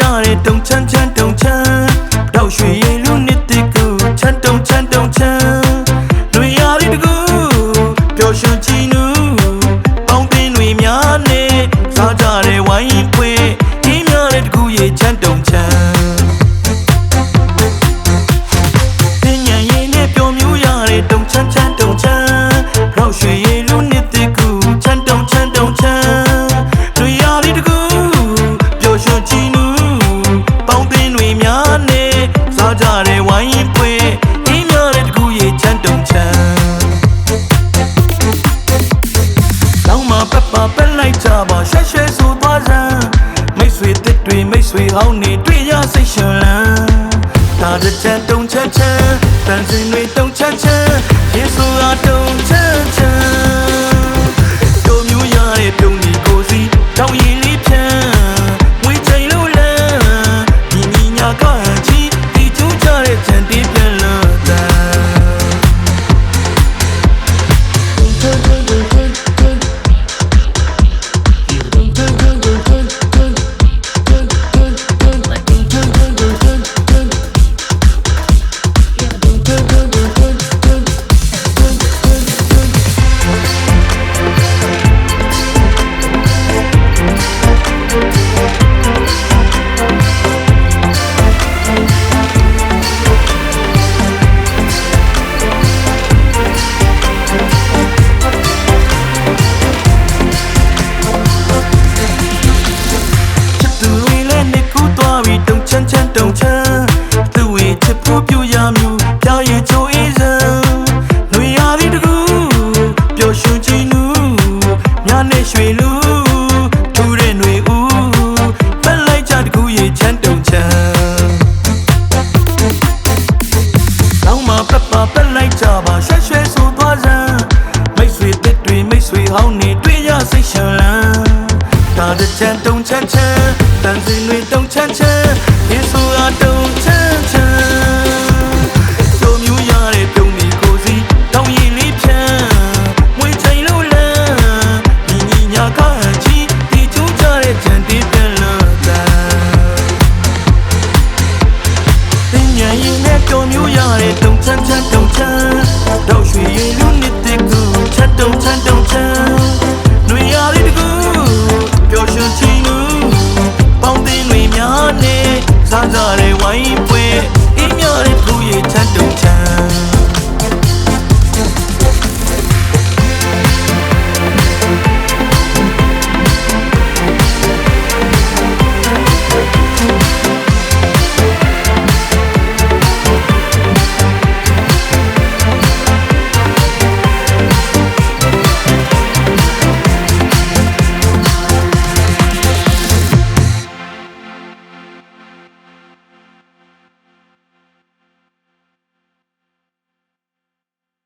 yare don't chan chan don't chan Dao shui ye lu nit ti ku chan don't chan don't chan Nui yare de gu Pyo shun chi nu Bong tin nui mya ne Sa ja re wai yin pwe Hi mya re de gu ye chan don't chan Tin yan ye ne pyo myu yare don't chan chan don't chan Dao shui ye lu nit ti ku chan don't chan don't chan Nui yare de gu Pyo shun chi nu Bong tin nui mya ne Sa ja re wai yin pwe Hi mya re de gu ye chan don't chan Papa ပက်လိုက်ကြပါရွှဲရွှဲဆိုသွားစမ်းမိတ်ဆွေတစ်တွေမိတ်ဆွေဟောင်းနေတွေ့ရစိတ်ရှင်လန်းဒါတစ်ချမ်းတုံချမ်းချမ်းတန်စင်တွေတုံချမ်းချမ်းရေဆိုအားတုံချမ်းချမ်းတို့မျိုးရတဲ့ပြုံးဒီကိုစီတောင်းရည်လေးဖြန်းဝေးချိန်လို့လန်းညီညီညာကချီဒီကျူးကြတဲ့ချမ်းတေးပြန်လာတာတုံချမ်းသူဝေချစ်ဖို့ပြရမျိုးပြရချိုးအေးစံလူရသည်တကူပျော်ရွှင်ချင်နူညနေရွှေလူထူတဲ့ຫນွေဦးပက်လိုက်ကြတကူရေချမ်းတုံချမ်းလောင်းမှာပက်ပါပက်လိုက်ကြပါရွှဲရွှဲဆိုသွားစမ်းမိတ်ဆွေတစ်တွေမိတ်ဆွေဟောင်းနေတွေ့ရစိတ်ရှင်လန်းဒါတစ်ချမ်းတုံချမ်းချမ်းတန်စင်တွေတုံချမ်းချမ်းရေဆိုအားတုံချမ်းချမ်း